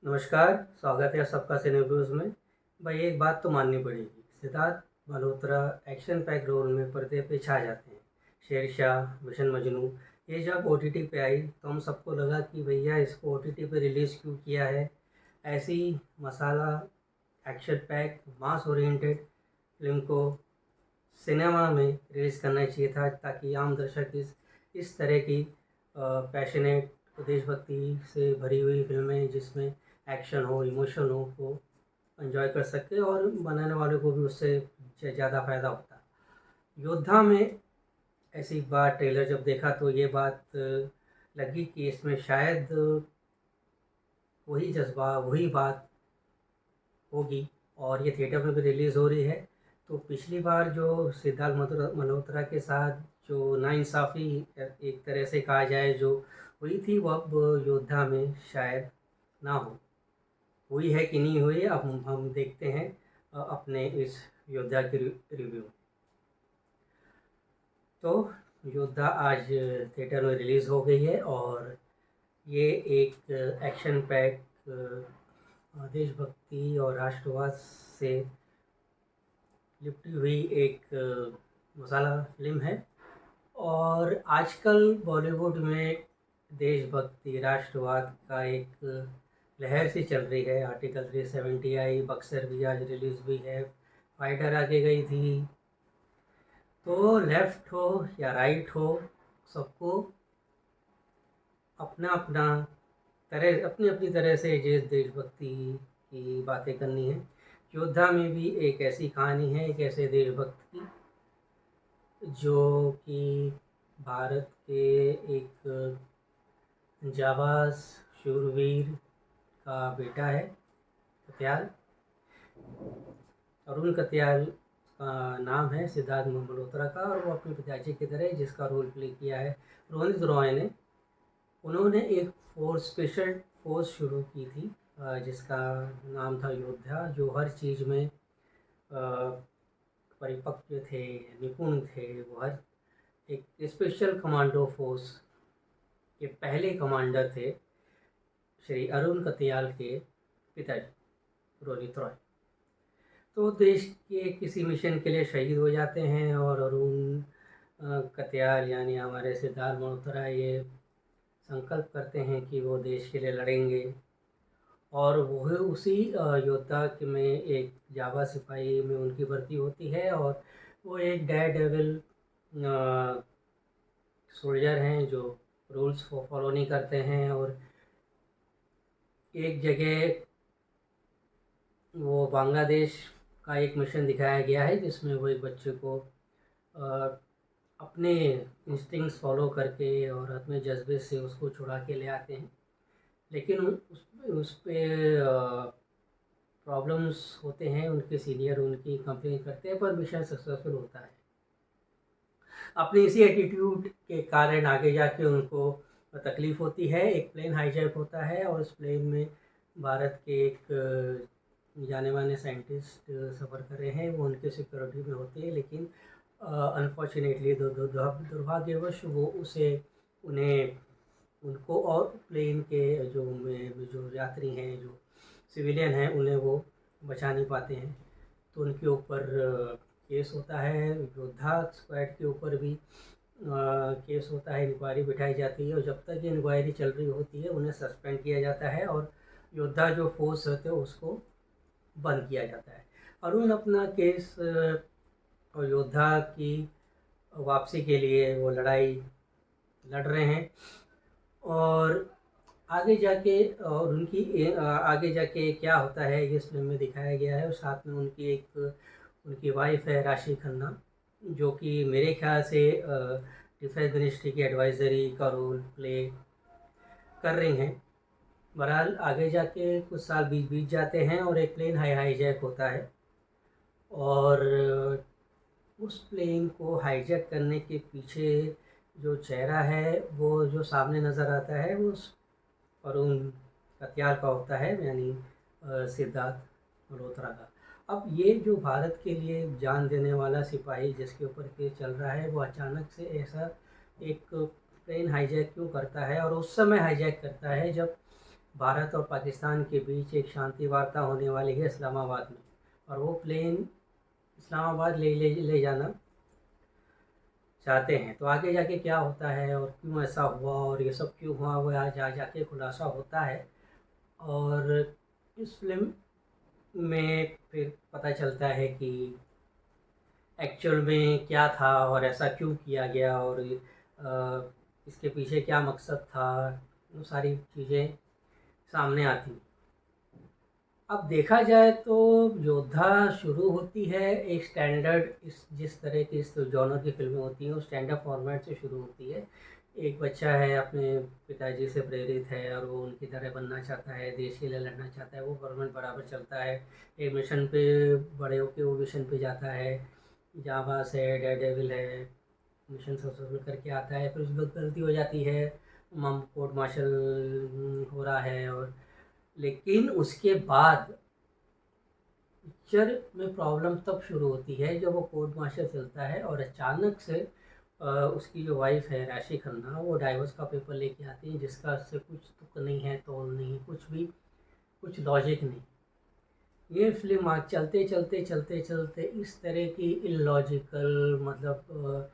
नमस्कार, स्वागत है सबका सिने ब्लूज़ में। भाई एक बात तो माननी पड़ेगी, Siddharth Malhotra action pack role में पर्दे पे छा जाते हैं। शेरशाह, मिशन मजनू ये जब ओटीटी पे आई तो हम सबको लगा कि भैया इसको ओटीटी पे रिलीज़ क्यों किया है। ऐसी मसाला एक्शन पैक मास ओरिएंटेड फ़िल्म को सिनेमा में रिलीज़ करना चाहिए था ताकि आम दर्शक इस तरह की पैशनेट देशभक्ति से भरी हुई फिल्में जिसमें एक्शन हो, इमोशन हो को एंजॉय कर सके और बनाने वालों को भी उससे ज़्यादा फ़ायदा होता। योद्धा में ऐसी बात ट्रेलर जब देखा तो ये बात लगी कि इसमें शायद वही जज़्बा, वही बात होगी और ये थिएटर में भी रिलीज़ हो रही है। तो पिछली बार जो सिद्धार्थ मल्होत्रा के साथ जो नाइंसाफ़ी एक तरह से कहा जाए जो हुई थी वो अब योद्धा में शायद ना हो। हुई है कि नहीं हुई अब हम देखते हैं अपने इस योद्धा की रिव्यू। तो योद्धा आज थिएटर में रिलीज़ हो गई है और ये एक एक्शन पैक देशभक्ति और राष्ट्रवाद से लिपटी हुई एक मसाला फिल्म है। और आजकल बॉलीवुड में देशभक्ति राष्ट्रवाद का एक लहर सी चल रही है। आर्टिकल 370 आई, बक्सर भी आज रिलीज़ हुई है, फाइटर आगे गई थी। तो लेफ़्ट हो या राइट हो, सबको अपना अपना अपनी अपनी तरह से ये देशभक्ति की बातें करनी है। योद्धा में भी एक ऐसी कहानी है, एक ऐसे देशभक्त की जो कि भारत के एक जाबाज शूरवीर का बेटा है, कत्याल। अरुण कत्याल का नाम है सिद्धार्थ मल्होत्रा का और वो अपने पिताजी की तरह जिसका रोल प्ले किया है रोनित रॉय ने। उन्होंने एक स्पेशल फोर्स शुरू की थी जिसका नाम था योद्धा, जो हर चीज़ में परिपक्व थे, निपुण थे। वो हर एक स्पेशल कमांडो फोर्स के पहले कमांडर थे श्री अरुण कत्याल के पिताजी रोनित रॉय। तो देश के किसी मिशन के लिए शहीद हो जाते हैं और अरुण कत्याल यानी हमारे सिद्धार्थ मल्होत्रा ये संकल्प करते हैं कि वो देश के लिए लड़ेंगे। और वो उसी योद्धा के में एक जावा सिपाही में उनकी भर्ती होती है और वो एक डेयर डेविल सोल्जर हैं जो रूल्स को फॉलो नहीं करते हैं। और एक जगह वो बांग्लादेश का एक मिशन दिखाया गया है जिसमें वो एक बच्चे को अपने इंस्टिंक्ट्स फॉलो करके और अपने जज्बे से उसको छुड़ा के ले आते हैं। लेकिन उस पे प्रॉब्लम्स होते हैं, उनके सीनियर उनकी कंप्लेन करते हैं पर मिशन सक्सेसफुल होता है। अपनी इसी एटीट्यूड के कारण आगे जाके उनको तकलीफ़ होती है। एक प्लेन हाईजैक होता है और उस प्लेन में भारत के एक जाने माने साइंटिस्ट सफ़र कर रहे हैं, वो उनके सिक्योरिटी में होते हैं। लेकिन अनफॉर्चुनेटली दुर्भाग्यवश वो उन्हें उनको और प्लेन के जो यात्री हैं, जो सिविलियन हैं, उन्हें वो बचा नहीं पाते हैं। तो उनके ऊपर केस होता है। योद्धा स्क्वाड के ऊपर भी केस होता है, इंक्वायरी बिठाई जाती है और जब तक ये इंक्वायरी चल रही होती है उन्हें सस्पेंड किया जाता है और योद्धा जो फोर्स रहते हैं उसको बंद किया जाता है। अरुण अपना केस और योद्धा की वापसी के लिए वो लड़ाई लड़ रहे हैं और आगे जाके क्या होता है ये इस फिल्म में दिखाया गया है। और साथ में उनकी वाइफ है राशि खन्ना, जो कि मेरे ख्याल से डिफेंस मिनिस्ट्री की एडवाइज़री का रोल प्ले कर रही हैं। बहरहाल आगे जाके कुछ साल बीत जाते हैं और एक प्लेन हाईजैक होता है और उस प्लेन को हाईजैक करने के पीछे जो चेहरा है वो जो सामने नज़र आता है वो अरुण कत्याल का होता है, यानी सिद्धार्थ मल्होत्रा का। अब ये जो भारत के लिए जान देने वाला सिपाही जिसके ऊपर केस चल रहा है वो अचानक से ऐसा एक प्लेन हाईजैक क्यों करता है और उस समय हाईजैक करता है जब भारत और पाकिस्तान के बीच एक शांति वार्ता होने वाली है इस्लामाबाद में, और वो प्लेन इस्लामाबाद ले जाना चाहते हैं। तो आगे जाके क्या होता है और क्यों ऐसा हुआ और ये सब क्यों हुआ, वो आज जाके खुलासा होता है। और इस फिल्म में फिर पता चलता है कि एक्चुअल में क्या था और ऐसा क्यों किया गया, और इसके पीछे क्या मकसद था, वो सारी चीज़ें सामने आती हैं। अब देखा जाए तो योद्धा शुरू होती है एक स्टैंडर्ड, इस जिस तरह की इस जॉनर की फिल्में होती हैं, वो स्टैंडर्ड फॉर्मेट से शुरू होती है। एक बच्चा है, अपने पिताजी से प्रेरित है और वो उनकी तरह बनना चाहता है, देश के लिए लड़ना चाहता है। वो गवर्नमेंट बराबर चलता है, एक मिशन पे बड़े होके वो मिशन पे जाता है, जाबाज है, डेयर डेविल है, मिशन सक्सेसफुल करके आता है। फिर उसको गलती हो जाती है, कोर्ट मार्शल हो रहा है, और लेकिन उसके बाद पिक्चर में प्रॉब्लम तब शुरू होती है जब वो कोर्ट मार्शल चलता है और अचानक से उसकी जो वाइफ है राशि खन्ना, वो डाइवोर्स का पेपर लेके आती है, जिसका उससे कुछ तुक नहीं है, तोल नहीं, कुछ भी, कुछ लॉजिक नहीं। ये फिल्म आज चलते चलते चलते चलते इस तरह की इलॉजिकल, मतलब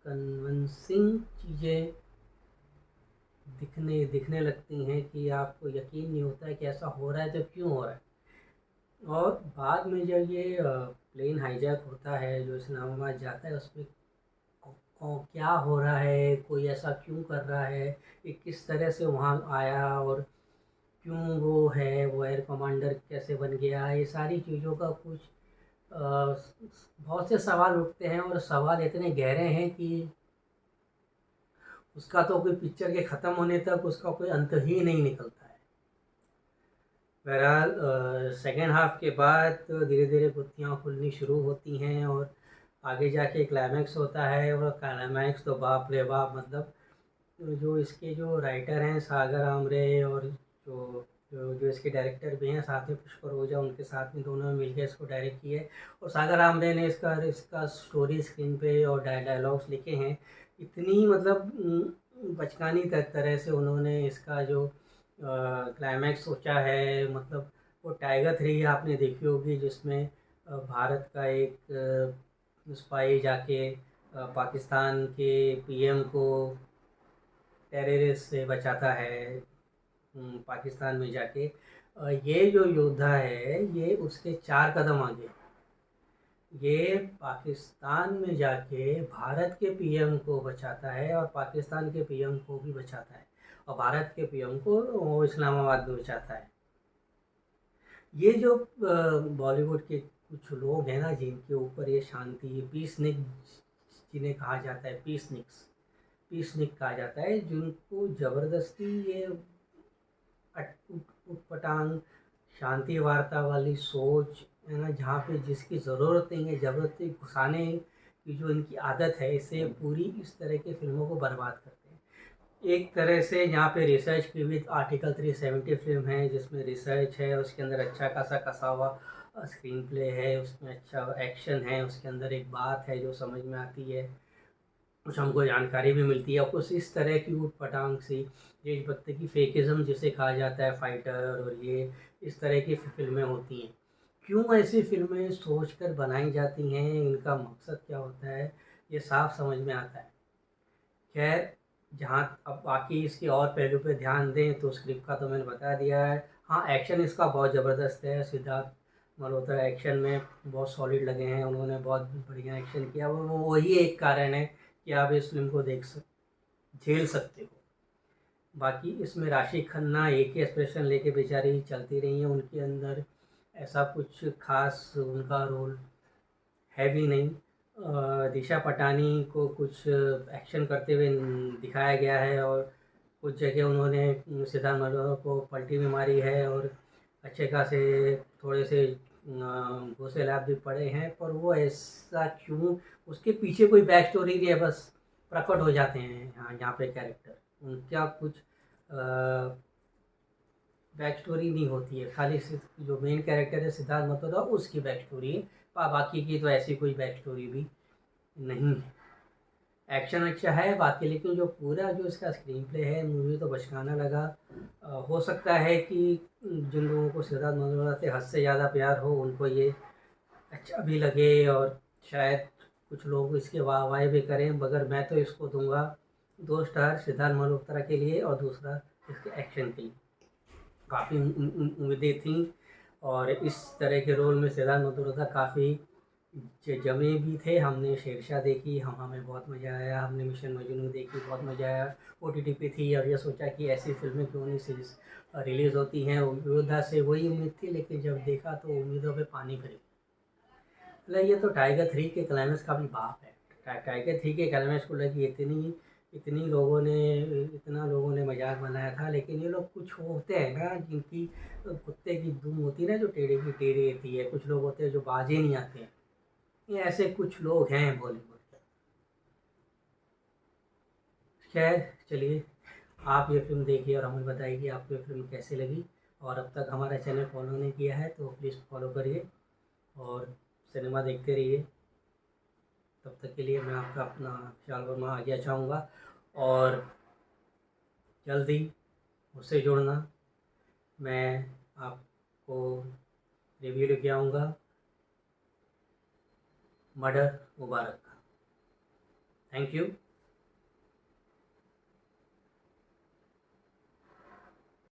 अनकन्विंसिंग चीज़ें दिखने लगती हैं कि आपको यकीन नहीं होता है कि ऐसा हो रहा है तो क्यों हो रहा है। और बाद में जब ये प्लेन हाईजैक होता है, जो इस्लामाबाद जाता है, उसमें क्या हो रहा है, कोई ऐसा क्यों कर रहा है, ये किस तरह से वहाँ आया, और क्यों वो एयर कमांडर कैसे बन गया, ये सारी चीज़ों का कुछ बहुत से सवाल उठते हैं, और सवाल इतने गहरे हैं कि उसका तो कोई पिक्चर के ख़त्म होने तक उसका कोई अंत ही नहीं निकलता है। बहरहाल सेकेंड हाफ के बाद धीरे धीरे गुत्थियाँ खुलनी शुरू होती हैं, और आगे जाके क्लाइमैक्स होता है। और क्लाइमैक्स तो बाप रे बाप, मतलब जो इसके जो राइटर हैं सागर आमरे, और जो इसके डायरेक्टर भी हैं साथ में पुष्कर ओझा, उनके साथ में दोनों मिलकर इसको डायरेक्ट किए। और सागर आमरे ने इसका स्टोरी स्क्रीन पे और डायलॉग्स लिखे हैं। इतनी मतलब बचकानी तरह से उन्होंने इसका जो क्लाइमैक्स सोचा है। मतलब वो टाइगर 3 आपने देखी होगी, जिसमें भारत का एक स्पाई जाके पाकिस्तान के पीएम को टेररिस्ट से बचाता है, पाकिस्तान में जाके। ये जो योद्धा है, ये उसके 4 कदम आगे, ये पाकिस्तान में जाके भारत के पीएम को बचाता है, और पाकिस्तान के पीएम को भी बचाता है, और भारत के पीएम को वो इस्लामाबाद में बचाता है। ये जो बॉलीवुड के कुछ लोग हैं ना, जिनके ऊपर ये शांति, पीसनिक जिन्हें कहा जाता है, पीसनिक कहा जाता है, जिनको ज़बरदस्ती ये उटपटांग शांति वार्ता वाली सोच है ना, जहाँ पे जिसकी ज़रूरत नहीं है, ज़बरदस्ती घुसाने की जो इनकी आदत है, इससे पूरी इस तरह की फिल्मों को बर्बाद करते हैं। एक तरह से यहाँ पे रिसर्च की भी आर्टिकल 370 फिल्म है, जिसमें रिसर्च है, उसके अंदर अच्छा खासा कसा हुआ स्क्रीन प्ले है, उसमें अच्छा एक्शन है, उसके अंदर एक बात है जो समझ में आती है, कुछ हमको जानकारी भी मिलती है। और कुछ इस तरह की ऊटपटांग सी देशभक्ति की फेकिज़म जिसे कहा जाता है, फाइटर, और ये इस तरह की फिल्में होती हैं। क्यों ऐसी फिल्में सोच कर बनाई जाती हैं, इनका मकसद क्या होता है, ये साफ समझ में आता है। खैर, जहाँ अब बाकी इसके और पहलू पे ध्यान दें तो स्क्रिप्ट का तो मैंने बता दिया है। हाँ, एक्शन इसका बहुत ज़बरदस्त है। सिद्धार्थ मल्होत्रा एक्शन में बहुत सॉलिड लगे हैं, उन्होंने बहुत बढ़िया एक्शन किया, और वो वही एक कारण है कि आप इस फिल्म को झेल सकते हो। बाकी इसमें राशि खन्ना एक ही एक्सप्रेशन लेके बेचारी चलती रही हैं, उनके अंदर ऐसा कुछ खास उनका रोल है भी नहीं। दिशा पटानी को कुछ एक्शन करते हुए दिखाया गया है, और कुछ जगह उन्होंने सिद्धार्थ मल्होत्रा को पलटी भी मारी है, और अच्छे खासे थोड़े से घूसे लाभ भी पड़े हैं। पर वो ऐसा क्यों, उसके पीछे कोई बैक स्टोरी नहीं है, बस प्रकट हो जाते हैं यहाँ पे कैरेक्टर, उनका कुछ बैक स्टोरी नहीं होती है। खाली सिर्फ जो मेन कैरेक्टर है सिद्धार्थ मल्होत्रा, उसकी बैक स्टोरी है, बाकी की तो ऐसी कोई बैक स्टोरी भी नहीं है। एक्शन अच्छा है बाकी, लेकिन जो पूरा जो इसका स्क्रीन प्ले है मुझे तो बचकाना लगा। हो सकता है कि जिन लोगों को सिद्धार्थ मल्होत्रा से हद से ज़्यादा प्यार हो उनको ये अच्छा भी लगे, और शायद कुछ लोग इसके वाह वाह भी करें, मगर मैं तो इसको दूंगा 2 स्टार सिद्धार्थ मल्होत्रा के लिए, और दूसरा इसके एक्शन के लिए। काफ़ी उम्मीदें थी, और इस तरह के रोल में सिद्धार्थ मल्होत्रा काफ़ी जमे भी थे। हमने शेरशाह देखी, हमें बहुत मज़ा आया। हमने मिशन मजनू देखी, बहुत मज़ा आया। OTT पे थी, और ये सोचा कि ऐसी फिल्में क्यों नहीं सीरीज रिलीज़ होती हैं। योद्धा से वही उम्मीद थी, लेकिन जब देखा तो उम्मीदों पे पानी फिर। मतलब ये तो टाइगर 3 के क्लाइमेक्स का भी बाप है। टाइगर 3 के क्लाइमेक्स को लगी इतनी लोगों ने इतना लोगों ने मजाक बनाया था, लेकिन ये लोग कुछ होते हैं ना जिनकी कुत्ते की दुम होती है ना, जो टेढ़े की टेढ़ी रहती है। कुछ लोग होते हैं जो बाजे नहीं आते हैं। ये ऐसे कुछ लोग हैं बॉलीवुड के। खैर चलिए, आप ये फिल्म देखिए और हमें बताइए कि आपको ये फिल्म कैसी लगी। और अब तक हमारा चैनल फॉलो नहीं किया है तो प्लीज़ फॉलो करिए और सिनेमा देखते रहिए। तब तक के लिए मैं आपका अपना विशाल वर्मा आज्ञा चाहूँगा, और जल्दी मुझसे जुड़ना। मैं आपको रिव्यू लेके आऊँगा मर्डर मुबारक का। Thank you.